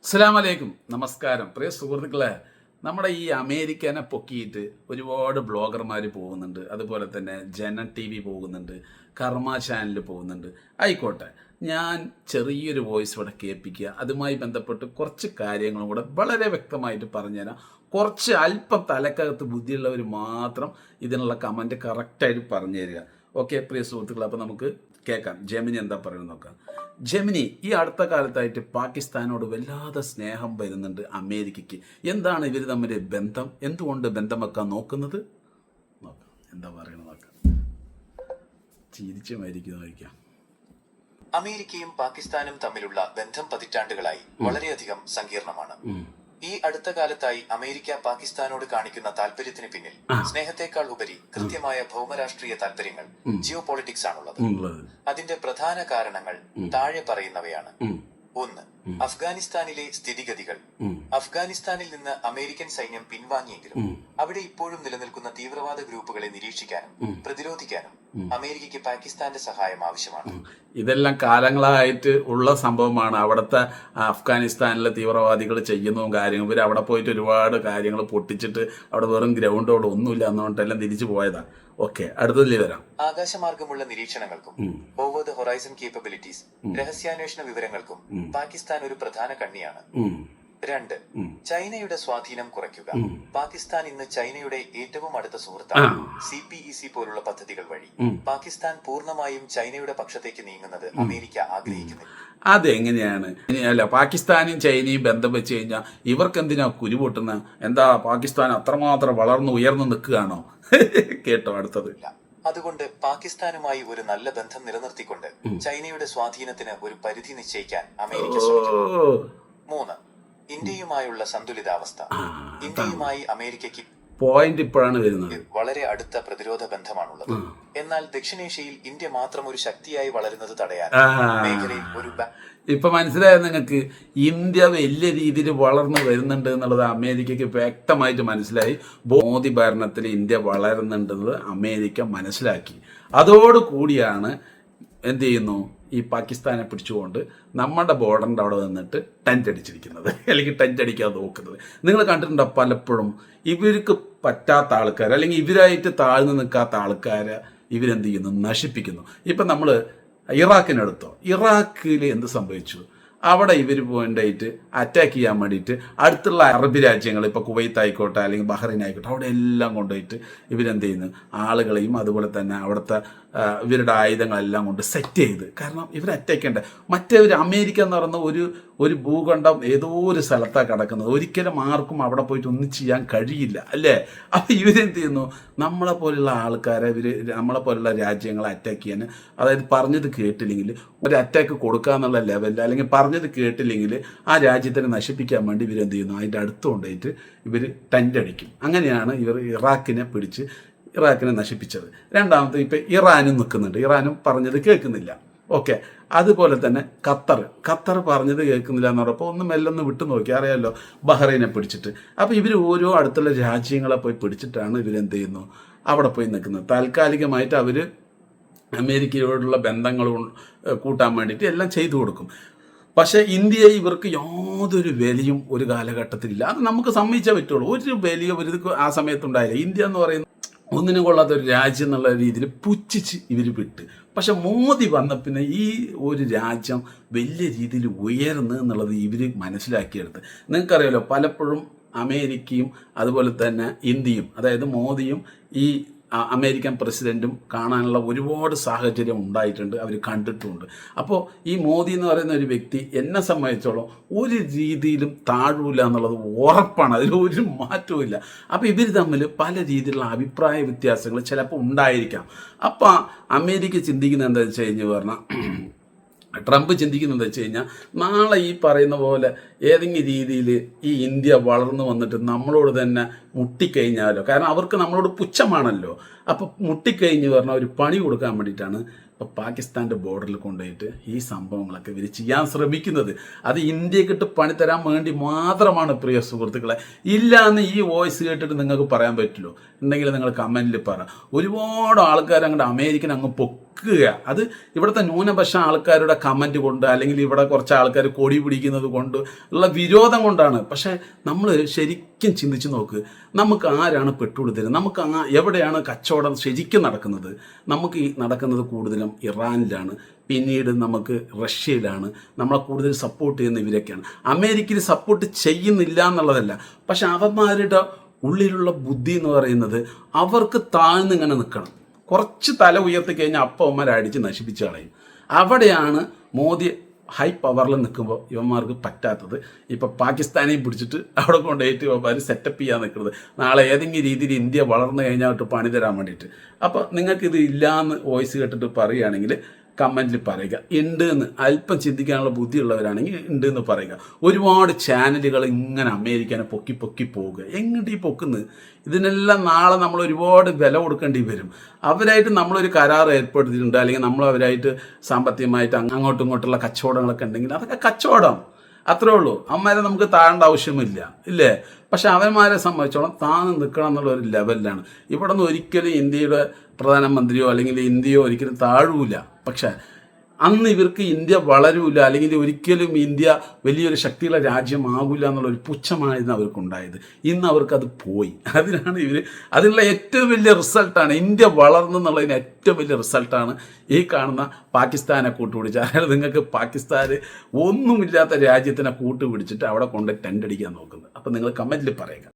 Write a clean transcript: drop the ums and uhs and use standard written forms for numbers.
അസ്സലാമു അലൈക്കും, നമസ്കാരം. പ്രിയ സുഹൃത്തുക്കളെ, നമ്മുടെ ഈ അമേരിക്കനെ പൊക്കിയിട്ട് ഒരുപാട് ബ്ലോഗർമാർ പോകുന്നുണ്ട്. അതുപോലെ തന്നെ ജനൻ ടി വി പോകുന്നുണ്ട്, കർമ്മ ചാനൽ പോകുന്നുണ്ട്. ആയിക്കോട്ടെ, ഞാൻ ചെറിയൊരു വോയിസ് ഇവിടെ കേൾപ്പിക്കുക. അതുമായി ബന്ധപ്പെട്ട് കുറച്ച് കാര്യങ്ങളും കൂടെ വളരെ വ്യക്തമായിട്ട് പറഞ്ഞുതരാം. കുറച്ച് അല്പം തലക്കകത്ത് ബുദ്ധിയുള്ളവർ മാത്രം ഇതിനുള്ള കമൻറ്റ് കറക്റ്റായിട്ട് പറഞ്ഞു തരിക. ഓക്കെ പ്രിയ സുഹൃത്തുക്കളെ, അപ്പോൾ നമുക്ക് കേൾക്കാം. ജെമിനി എന്താ പറയുന്നത് നോക്കാം. ജെമിനി, ഈ അടുത്ത കാലത്തായിട്ട് പാകിസ്ഥാനോട് വല്ലാതെ സ്നേഹം വരുന്നുണ്ട് അമേരിക്കയ്ക്ക്. എന്താണ് ഇവർ തമ്മിൽ ബന്ധം? എന്തുകൊണ്ട് ബന്ധം വെക്കാൻ നോക്കുന്നത്? നോക്കാം എന്താ പറയണത് നോക്കാം. ചിരിച്ചുമായിരിക്കും. അമേരിക്കയും പാകിസ്ഥാനും തമ്മിലുള്ള ബന്ധം പതിറ്റാണ്ടുകളായി വളരെയധികം സങ്കീർണമാണ്. ഈ അടുത്ത കാലത്തായി അമേരിക്ക പാകിസ്ഥാനോട് കാണിക്കുന്ന താല്പര്യത്തിന് പിന്നിൽ സ്നേഹത്തെക്കാൾ ഉപരി കൃത്യമായ ഭൗമരാഷ്ട്രീയ താല്പര്യങ്ങൾ, ജിയോ പൊളിറ്റിക്സ് ആണുള്ളത്. അതിന്റെ പ്രധാന കാരണങ്ങൾ താഴെ പറയുന്നവയാണ്. 1. അഫ്ഗാനിസ്ഥാനിലെ സ്ഥിതിഗതികൾ. അഫ്ഗാനിസ്ഥാനിൽ നിന്ന് അമേരിക്കൻ സൈന്യം പിൻവാങ്ങിയെങ്കിലും അവിടെ ഇപ്പോഴും നിലനിൽക്കുന്ന തീവ്രവാദ ഗ്രൂപ്പുകളെ നിരീക്ഷിക്കാനും പ്രതിരോധിക്കാനും അമേരിക്കയ്ക്ക് പാകിസ്ഥാന്റെ സഹായം ആവശ്യമാണ്. ഇതെല്ലാം കാലങ്ങളായിട്ട് ഉള്ള സംഭവമാണ്. അവിടുത്തെ അഫ്ഗാനിസ്ഥാനിലെ തീവ്രവാദികൾ ചെയ്യുന്നതും കാര്യങ്ങളും. ഇവർ അവിടെ പോയിട്ട് ഒരുപാട് കാര്യങ്ങൾ പൊട്ടിച്ചിട്ട് അവിടെ വെറും ഗ്രൗണ്ടോട് ഒന്നുമില്ല എന്നുകൊണ്ടെല്ലാം തിരിച്ചു പോയതാണ്. ഓക്കെ, അടുത്തതിൽ വരാം. ആകാശമാർഗമുള്ള നിരീക്ഷണങ്ങൾക്കും ഓവർ ദ ഹൊറൈസൺ കേപ്പബിലിറ്റീസ്, രഹസ്യാന്വേഷണ വിവരങ്ങൾക്കും പാകിസ്ഥാൻ ഒരു പ്രധാന കണ്ണിയാണ്. 2. ചൈനയുടെ സ്വാധീനം കുറയ്ക്കുക. പാകിസ്ഥാൻ ഇന്ന് ചൈനയുടെ ഏറ്റവും അടുത്ത സുഹൃത്താണ്. CPEC പോലുള്ള പദ്ധതികൾ വഴി പാകിസ്ഥാൻ പൂർണ്ണമായും ചൈനയുടെ പക്ഷത്തേക്ക് നീങ്ങുന്നത് അമേരിക്ക ആഗ്രഹിക്കുന്നില്ല. അതെങ്ങനെയാണ്? അല്ല, പാകിസ്ഥാനും ചൈനയും ബന്ധം വെച്ച് കഴിഞ്ഞാൽ ഇവർക്ക് എന്തിനാ കുരുപൊട്ടുന്ന? എന്താ പാകിസ്ഥാൻ അത്രമാത്രം വളർന്നു ഉയർന്നു നിൽക്കുകയാണോ? കേട്ടോ അടുത്തത്. അതുകൊണ്ട് പാകിസ്ഥാനുമായി ഒരു നല്ല ബന്ധം നിലനിർത്തിക്കൊണ്ട് ചൈനയുടെ സ്വാധീനത്തിന് ഒരു പരിധി നിശ്ചയിക്കാൻ അമേരിക്ക ശ്രമിക്കുന്നു. 3. ഇന്ത്യയുമായുള്ള സന്തുലിതാവസ്ഥ. ഇന്ത്യയുമായി അമേരിക്കയ്ക്ക് പോയിന്റ് ഇപ്പോഴാണ് വരുന്നത്. വളരെ അടുത്ത പ്രതിരോധ ബന്ധമാണുള്ളത്. എന്നാൽ ദക്ഷിണേഷ്യയിൽ ഇന്ത്യ മാത്രം ഒരു ശക്തിയായി വളരുന്നത് തടയാൻ മേഖലയിൽ ഒരു ഇപ്പൊ മനസ്സിലായോ നിങ്ങൾക്ക്? ഇന്ത്യ വലിയ രീതിയിൽ വളർന്നു വരുന്നുണ്ട് എന്നുള്ളത് അമേരിക്കയ്ക്ക് വ്യക്തമായിട്ട് മനസ്സിലായി. മോദി ഭരണത്തിൽ ഇന്ത്യ വളരുന്നുണ്ടെന്നത് അമേരിക്ക മനസ്സിലാക്കി. അതോടുകൂടിയാണ് എന്ത് ചെയ്യുന്നു, ഈ പാകിസ്ഥാനെ പിടിച്ചുകൊണ്ട് നമ്മുടെ ബോർഡറിൻ്റെ അവിടെ നിന്നിട്ട് ടെൻ്റ് അടിച്ചിരിക്കുന്നത്, അല്ലെങ്കിൽ ടെൻ്റ് അടിക്കാൻ നോക്കുന്നത്. നിങ്ങൾ കണ്ടിട്ടുണ്ടോ? പലപ്പോഴും ഇവർക്ക് പറ്റാത്ത ആൾക്കാർ, അല്ലെങ്കിൽ ഇവരായിട്ട് താഴ്ന്നു നിൽക്കാത്ത ആൾക്കാരെ ഇവരെന്ത് ചെയ്യുന്നു, നശിപ്പിക്കുന്നു. ഇപ്പം നമ്മൾ ഇറാഖിനെടുത്തോ, ഇറാഖിൽ എന്ത് സംഭവിച്ചു? അവിടെ ഇവർ പോയിട്ടായിട്ട് അറ്റാക്ക് ചെയ്യാൻ വേണ്ടിയിട്ട് അടുത്തുള്ള അറബ് രാജ്യങ്ങൾ, ഇപ്പോൾ കുവൈത്ത് ആയിക്കോട്ടെ അല്ലെങ്കിൽ ബഹ്റൈൻ ആയിക്കോട്ടെ, അവിടെ എല്ലാം കൊണ്ടുപോയിട്ട് ഇവരെന്ത് ചെയ്യുന്നു, ആളുകളെയും അതുപോലെ തന്നെ അവിടുത്തെ ഇവരുടെ ആയുധങ്ങളെല്ലാം കൊണ്ട് സെറ്റ് ചെയ്ത്. കാരണം ഇവർ അറ്റാക്ക് ചെയ്യേണ്ട. മറ്റേ ഒരു അമേരിക്ക എന്ന് പറയുന്ന ഒരു ഭൂഖണ്ഡം ഏതോ ഒരു സ്ഥലത്താണ് കിടക്കുന്നത്. ഒരിക്കലും ആർക്കും അവിടെ പോയിട്ട് ഒന്നും ചെയ്യാൻ കഴിയില്ല, അല്ലേ? അപ്പോൾ ഇവരെന്ത് ചെയ്യുന്നു, നമ്മളെ പോലുള്ള ആൾക്കാരെ, നമ്മളെ പോലുള്ള രാജ്യങ്ങളെ അറ്റാക്ക് ചെയ്യാൻ, അതായത് പറഞ്ഞത് കേട്ടില്ലെങ്കിൽ ഒരു അറ്റാക്ക് കൊടുക്കുക എന്നുള്ള ലെവലിൽ, അല്ലെങ്കിൽ പറഞ്ഞത് കേട്ടില്ലെങ്കിൽ ആ രാജ്യത്തിനെ നശിപ്പിക്കാൻ വേണ്ടി ഇവരെന്ത് ചെയ്യുന്നു, അതിൻ്റെ അടുത്ത് കൊണ്ടുപോയിട്ട് ഇവർ ടെൻ്റ് അടിക്കും. അങ്ങനെയാണ് ഇവർ ഇറാഖിനെ നശിപ്പിച്ചത്. രണ്ടാമത് ഇപ്പം ഇറാനും നിൽക്കുന്നുണ്ട്. ഇറാനും പറഞ്ഞത് കേൾക്കുന്നില്ല. ഓക്കെ, അതുപോലെ തന്നെ ഖത്തർ പറഞ്ഞത് കേൾക്കുന്നില്ല എന്ന് പറഞ്ഞപ്പോൾ ഒന്ന് മെല്ലൊന്ന് വിട്ടു നോക്കി, അറിയാമല്ലോ, ബഹ്റൈനെ പിടിച്ചിട്ട്. അപ്പോൾ ഇവർ ഓരോ അടുത്തുള്ള രാജ്യങ്ങളെ പോയി പിടിച്ചിട്ടാണ് ഇവരെന്ത് ചെയ്യുന്നു, അവിടെ പോയി നിൽക്കുന്നത്. താൽക്കാലികമായിട്ട് അവർ അമേരിക്കയോടുള്ള ബന്ധങ്ങൾ കൂട്ടാൻ വേണ്ടിയിട്ട് എല്ലാം ചെയ്തു കൊടുക്കും. പക്ഷേ ഇന്ത്യയെ ഇവർക്ക് യാതൊരു വിലയും ഒരു കാലഘട്ടത്തിലില്ല. അത് നമുക്ക് സമ്മതിച്ചേ പറ്റുള്ളൂ. ഒരു വലിയ ഒരു ആ സമയത്തുണ്ടായില്ല. ഇന്ത്യ എന്ന് പറയുന്ന ഒന്നിനും കൊള്ളാത്ത ഒരു രാജ്യം എന്നുള്ള രീതിയിൽ പുച്ഛിച്ച് ഇവർ വിട്ട്. പക്ഷെ മോദി വന്ന പിന്നെ ഈ ഒരു രാജ്യം വലിയ രീതിയിൽ ഉയർന്നു എന്നുള്ളത് ഇവർ മനസ്സിലാക്കിയെടുത്ത്. നിങ്ങൾക്കറിയാലോ, പലപ്പോഴും അമേരിക്കയും അതുപോലെ തന്നെ ഇന്ത്യയും, അതായത് മോദിയും ഈ അമേരിക്കൻ പ്രസിഡൻറ്റും കാണാനുള്ള ഒരുപാട് സാഹചര്യം ഉണ്ടായിട്ടുണ്ട്, അവർ കണ്ടിട്ടുമുണ്ട്. അപ്പോൾ ഈ മോദി എന്ന് പറയുന്ന ഒരു വ്യക്തി എന്നെ സംബന്ധിച്ചോളം ഒരു രീതിയിലും താഴൂല എന്നുള്ളത് ഉറപ്പാണ്. അതിലൊരു മാറ്റവും ഇല്ല. അപ്പോൾ ഇവർ തമ്മിൽ പല രീതിയിലുള്ള അഭിപ്രായ വ്യത്യാസങ്ങൾ ചിലപ്പോൾ ഉണ്ടായിരിക്കാം. അപ്പോൾ അമേരിക്ക ചിന്തിക്കുന്നത് എന്താ വെച്ച് കഴിഞ്ഞ് ട്രംപ് ചിന്തിക്കുന്നത് വെച്ച് കഴിഞ്ഞാൽ, നാളെ ഈ പറയുന്ന പോലെ ഏതെങ്കിലും രീതിയിൽ ഈ ഇന്ത്യ വളർന്നു വന്നിട്ട് നമ്മളോട് തന്നെ മുട്ടിക്കഴിഞ്ഞാലോ, കാരണം അവർക്ക് നമ്മളോട് പുച്ഛമാണല്ലോ. അപ്പോൾ മുട്ടിക്കഴിഞ്ഞ് പറഞ്ഞാൽ ഒരു പണി കൊടുക്കാൻ വേണ്ടിയിട്ടാണ് ഇപ്പോൾ പാകിസ്ഥാൻ്റെ ബോർഡറിൽ കൊണ്ടുപോയിട്ട് ഈ സംഭവങ്ങളൊക്കെ ഇവർ ചെയ്യാൻ ശ്രമിക്കുന്നത്. അത് ഇന്ത്യക്കിട്ട് പണി തരാൻ വേണ്ടി മാത്രമാണ് പ്രിയ സുഹൃത്തുക്കളെ. ഇല്ല എന്ന് ഈ വോയിസ് കേട്ടിട്ട് നിങ്ങൾക്ക് പറയാൻ പറ്റുമല്ലോ. ഉണ്ടെങ്കിൽ നിങ്ങൾ കമൻറ്റിൽ പറ. ഒരുപാട് ആൾക്കാർ അങ്ങോട്ട് അമേരിക്കൻ അങ്ങ് അത് ഇവിടുത്തെ ന്യൂനപക്ഷ ആൾക്കാരുടെ കമൻറ്റ് കൊണ്ട് അല്ലെങ്കിൽ ഇവിടെ കുറച്ച് ആൾക്കാർ കൊടി പിടിക്കുന്നത് കൊണ്ട് ഉള്ള വിരോധം കൊണ്ടാണ്. പക്ഷേ നമ്മൾ ശരിക്കും ചിന്തിച്ച് നോക്ക്, നമുക്ക് ആരാണ് പെട്രോൾ തരുന്നത്? നമുക്ക് എവിടെയാണ് കച്ചവടം ശരിക്കും നടക്കുന്നത്? നമുക്ക് ഈ നടക്കുന്നത് കൂടുതലും ഇറാനിലാണ്, പിന്നീട് നമുക്ക് റഷ്യയിലാണ്. നമ്മളെ കൂടുതൽ സപ്പോർട്ട് ചെയ്യുന്ന ഇവരൊക്കെയാണ്. അമേരിക്കയിൽ സപ്പോർട്ട് ചെയ്യുന്നില്ല എന്നുള്ളതല്ല, പക്ഷെ അവന്മാരുടെ ഉള്ളിലുള്ള ബുദ്ധി എന്ന് പറയുന്നത് അവർക്ക് താഴ്ന്നിങ്ങനെ നിൽക്കണം. കുറച്ച് തല ഉയർത്തി കഴിഞ്ഞാൽ അപ്പന്മാരെ അടിച്ച് നശിപ്പിച്ച് കളയും. അവിടെയാണ് മോദി ഹൈ പവറിൽ നിൽക്കുമ്പോൾ ഇവന്മാർക്ക് പറ്റാത്തത്. ഇപ്പോൾ പാകിസ്ഥാനെ പിടിച്ചിട്ട് അവിടെ കൊണ്ടുപോയിട്ട് ഇവന്മാർ സെറ്റപ്പ് ചെയ്യാൻ നിൽക്കുന്നത്, നാളെ ഏതെങ്കിലും രീതിയിൽ ഇന്ത്യ വളർന്നു കഴിഞ്ഞാൽ പണി തരാൻ വേണ്ടിയിട്ട്. അപ്പോൾ നിങ്ങൾക്കിത് ഇല്ലയെന്ന് വോയിസ് കേട്ടിട്ട് പറയുകയാണെങ്കിൽ കമൻറ്റിൽ പറയുക. ഉണ്ട് എന്ന് അല്പം ചിന്തിക്കാനുള്ള ബുദ്ധിയുള്ളവരാണെങ്കിൽ ഉണ്ട് എന്ന് പറയുക. ഒരുപാട് ചാനലുകൾ ഇങ്ങനെ അമേരിക്കനെ പൊക്കി പൊക്കി പോവുക. എങ്ങോട്ട് ഈ പൊക്കുന്നത്? ഇതിനെല്ലാം നാളെ നമ്മൾ ഒരുപാട് വില കൊടുക്കേണ്ടി വരും. അവരായിട്ട് നമ്മളൊരു കരാർ ഏർപ്പെടുത്തിയിട്ടുണ്ട്, അല്ലെങ്കിൽ നമ്മൾ അവരായിട്ട് സാമ്പത്തികമായിട്ട് അങ്ങോട്ടും ഇങ്ങോട്ടുള്ള കച്ചവടങ്ങളൊക്കെ ഉണ്ടെങ്കിൽ അതൊക്കെ കച്ചവടം, അത്രേ ഉള്ളൂ. അവന്മാരെ നമുക്ക് താഴേണ്ട ആവശ്യമില്ല, ഇല്ലേ? പക്ഷെ അവന്മാരെ സംബന്ധിച്ചോളം താന്ന് നിൽക്കണം എന്നുള്ള ഒരു ലെവലിലാണ്. ഇവിടെ നിന്ന് ഒരിക്കലും ഇന്ത്യയുടെ പ്രധാനമന്ത്രിയോ അല്ലെങ്കിൽ ഇന്ത്യയോ ഒരിക്കലും താഴൂല. പക്ഷെ അന്ന് ഇവർക്ക് ഇന്ത്യ വളരൂല, അല്ലെങ്കിൽ ഒരിക്കലും ഇന്ത്യ വലിയൊരു ശക്തിയുള്ള രാജ്യമാകില്ല എന്നുള്ളൊരു പുച്ഛമായിരുന്നു അവർക്കുണ്ടായത്. ഇന്ന് അവർക്കത് പോയി. അതിനുള്ള ഏറ്റവും വലിയ റിസൾട്ടാണ് ഇന്ത്യ വളർന്നു എന്നുള്ളതിന് ഏറ്റവും വലിയ റിസൾട്ടാണ് ഈ കാണുന്ന പാകിസ്ഥാനെ കൂട്ടുപിടിച്ച്. അതായത് നിങ്ങൾക്ക് പാകിസ്ഥാൻ ഒന്നുമില്ലാത്ത രാജ്യത്തിനെ കൂട്ടുപിടിച്ചിട്ട് അവിടെ കൊണ്ട് ടെൻഡ് അടിക്കാൻ നോക്കുന്നത്. അപ്പം നിങ്ങൾ കമൻറ്റിൽ പറയുക.